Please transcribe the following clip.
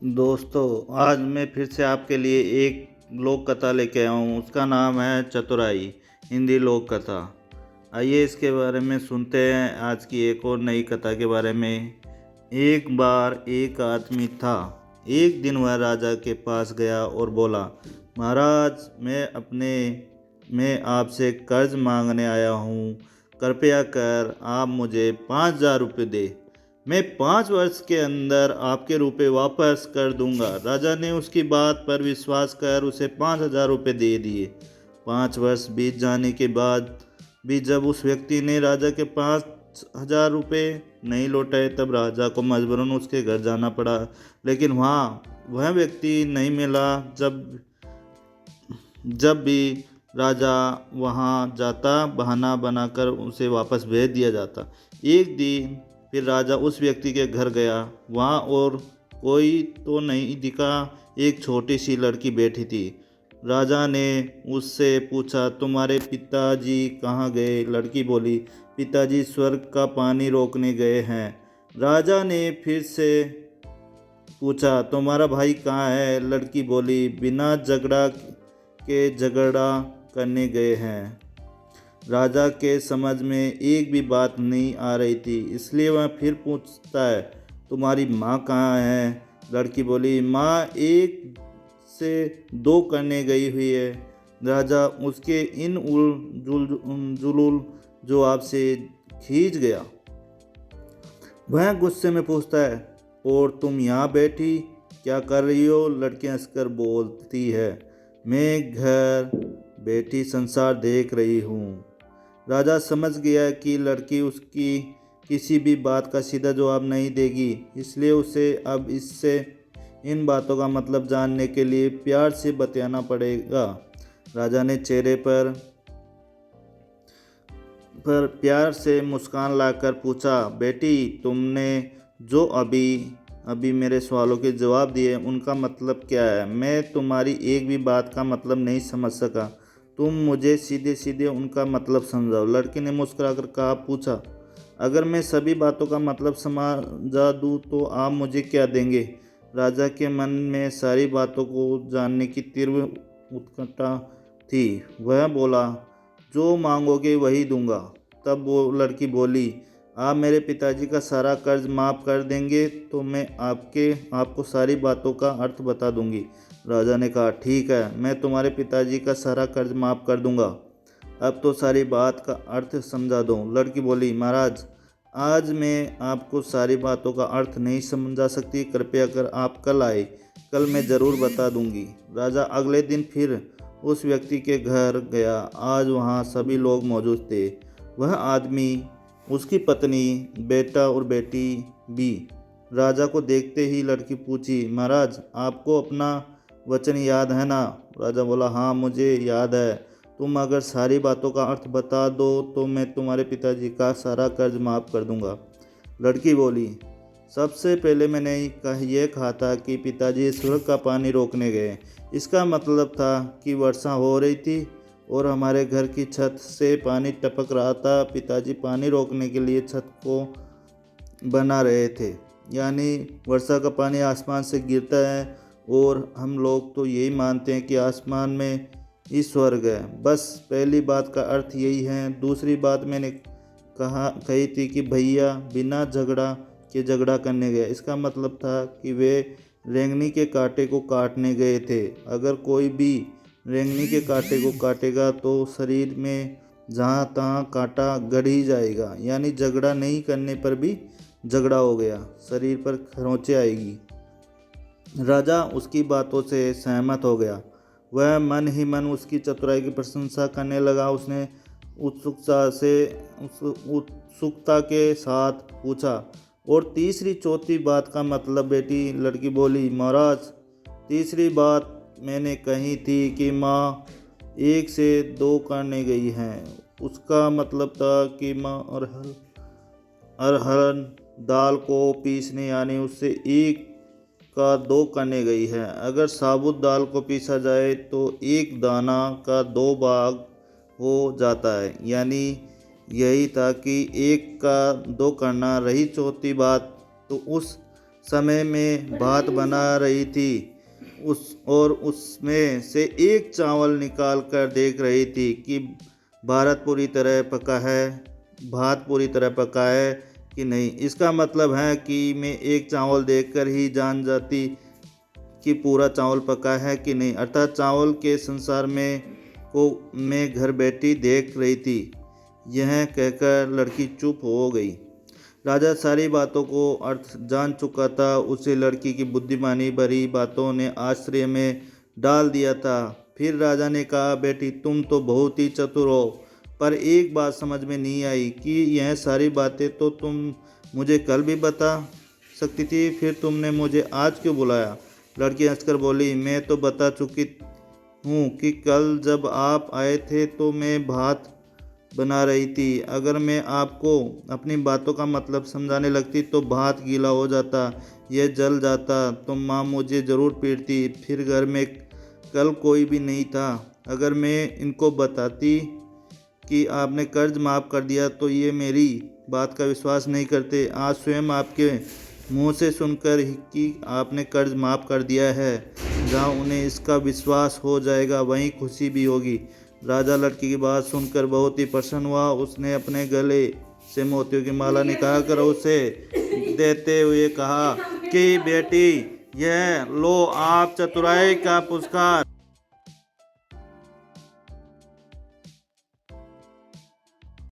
दोस्तों, आज मैं फिर से आपके लिए एक लोक कथा लेके आया हूँ। उसका नाम है चतुराई, हिंदी लोक कथा। आइए इसके बारे में सुनते हैं आज की एक और नई कथा के बारे में। एक बार एक आदमी था। एक दिन वह राजा के पास गया और बोला, महाराज, मैं आपसे कर्ज मांगने आया हूँ। कृपया कर आप मुझे 5,000 रुपये दे। मैं 5 वर्ष के अंदर आपके रुपए वापस कर दूंगा। राजा ने उसकी बात पर विश्वास कर उसे 5,000 रुपये दे दिए। 5 वर्ष बीत जाने के बाद भी जब उस व्यक्ति ने राजा के 5,000 रुपये नहीं लौटाए, तब राजा को मजबूरन उसके घर जाना पड़ा। लेकिन वहाँ वह व्यक्ति नहीं मिला। जब भी राजा वहाँ जाता, बहाना बनाकर उसे वापस भेज दिया जाता। एक दिन फिर राजा उस व्यक्ति के घर गया। वहाँ और कोई तो नहीं दिखा, एक छोटी सी लड़की बैठी थी। राजा ने उससे पूछा, तुम्हारे पिताजी कहाँ गए? लड़की बोली, पिताजी स्वर्ग का पानी रोकने गए हैं। राजा ने फिर से पूछा, तुम्हारा भाई कहाँ है? लड़की बोली, बिना झगड़ा करने गए हैं। राजा के समझ में एक भी बात नहीं आ रही थी, इसलिए वह फिर पूछता है, तुम्हारी माँ कहाँ है? लड़की बोली, माँ 1 से 2 करने गई हुई है। राजा उसके इन जुलूल जवाब से खींच गया। वह गुस्से में पूछता है, और तुम यहाँ बैठी क्या कर रही हो? लड़की हंसकर बोलती है, मैं घर बैठी संसार देख रही हूँ। राजा समझ गया कि लड़की उसकी किसी भी बात का सीधा जवाब नहीं देगी, इसलिए उसे अब इससे इन बातों का मतलब जानने के लिए प्यार से बतलाना पड़ेगा। राजा ने चेहरे पर प्यार से मुस्कान लाकर पूछा, बेटी, तुमने जो अभी मेरे सवालों के जवाब दिए, उनका मतलब क्या है? मैं तुम्हारी एक भी बात का मतलब नहीं समझ सका। तुम मुझे सीधे सीधे उनका मतलब समझाओ। लड़की ने मुस्कुराकर पूछा, अगर मैं सभी बातों का मतलब समझा दूँ तो आप मुझे क्या देंगे? राजा के मन में सारी बातों को जानने की तीव्र उत्कंठा थी। वह बोला, जो मांगोगे वही दूंगा। तब वो लड़की बोली, आप मेरे पिताजी का सारा कर्ज माफ़ कर देंगे तो मैं आपको सारी बातों का अर्थ बता दूंगी। राजा ने कहा, ठीक है, मैं तुम्हारे पिताजी का सारा कर्ज माफ़ कर दूंगा। अब तो सारी बात का अर्थ समझा दो। लड़की बोली, महाराज, आज मैं आपको सारी बातों का अर्थ नहीं समझा सकती। कृपया कर आप कल आए, कल मैं ज़रूर बता दूंगी। राजा अगले दिन फिर उस व्यक्ति के घर गया। आज वहाँ सभी लोग मौजूद थे। वह आदमी, उसकी पत्नी, बेटा और बेटी भी। राजा को देखते ही लड़की पूछी, महाराज, आपको अपना वचन याद है ना? राजा बोला, हाँ, मुझे याद है। तुम अगर सारी बातों का अर्थ बता दो तो मैं तुम्हारे पिताजी का सारा कर्ज माफ़ कर दूंगा। लड़की बोली, सबसे पहले मैंने ये कहा था कि पिताजी स्वर्ग का पानी रोकने गए। इसका मतलब था कि वर्षा हो रही थी और हमारे घर की छत से पानी टपक रहा था। पिताजी पानी रोकने के लिए छत को बना रहे थे। यानी वर्षा का पानी आसमान से गिरता है और हम लोग तो यही मानते हैं कि आसमान में ही स्वर्ग है। बस पहली बात का अर्थ यही है। दूसरी बात मैंने कही थी कि भैया बिना झगड़ा करने गए। इसका मतलब था कि वे रेंगनी के कांटे को काटने गए थे। अगर कोई भी रेंगनी के कांटे को काटेगा तो शरीर में जहाँ तहाँ कांटा गड़ ही जाएगा। यानी झगड़ा नहीं करने पर भी झगड़ा हो गया, शरीर पर खरोंचे आएगी। राजा उसकी बातों से सहमत हो गया। वह मन ही मन उसकी चतुराई की प्रशंसा करने लगा। उसने उत्सुकता के साथ पूछा, और तीसरी चौथी बात का मतलब बेटी? लड़की बोली, महाराज, तीसरी बात मैंने कही थी कि माँ 1 से 2 करने गई हैं। उसका मतलब था कि माँ अरहर दाल को पीसने, यानी उससे 1 का 2 करने गई है। अगर साबुत दाल को पीसा जाए तो 1 दाना का 2 भाग हो जाता है। यानी यही था कि 1 का 2 करना। रही चौथी बात, तो उस समय में भात बना रही थी उसमें से एक चावल निकाल कर देख रही थी कि भात पूरी तरह पका है कि नहीं। इसका मतलब है कि मैं एक चावल देखकर ही जान जाती कि पूरा चावल पका है कि नहीं, अर्थात चावल के संसार में घर बैठी देख रही थी। यह कहकर लड़की चुप हो गई। राजा सारी बातों को अर्थ जान चुका था। उसे लड़की की बुद्धिमानी भरी बातों ने आश्चर्य में डाल दिया था। फिर राजा ने कहा, बेटी तुम तो बहुत ही चतुर हो, पर एक बात समझ में नहीं आई कि यह सारी बातें तो तुम मुझे कल भी बता सकती थी, फिर तुमने मुझे आज क्यों बुलाया। लड़की हंसकर बोली, मैं तो बता चुकी हूँ कि कल जब आप आए थे तो मैं भात बना रही थी। अगर मैं आपको अपनी बातों का मतलब समझाने लगती तो भात गीला हो जाता, यह जल जाता, तो माँ मुझे ज़रूर पीटती। फिर घर में कल कोई भी नहीं था। अगर मैं इनको बताती कि आपने कर्ज माफ़ कर दिया तो ये मेरी बात का विश्वास नहीं करते। आज स्वयं आपके मुंह से सुनकर ही कि आपने कर्ज माफ़ कर दिया है, जहाँ उन्हें इसका विश्वास हो जाएगा वहीं खुशी भी होगी। राजा लड़की की बात सुनकर बहुत ही प्रसन्न हुआ। उसने अपने गले से मोतियों की माला निकाल कर उसे देते हुए कहा कि बेटी यह लो आप चतुराई का पुरस्कार।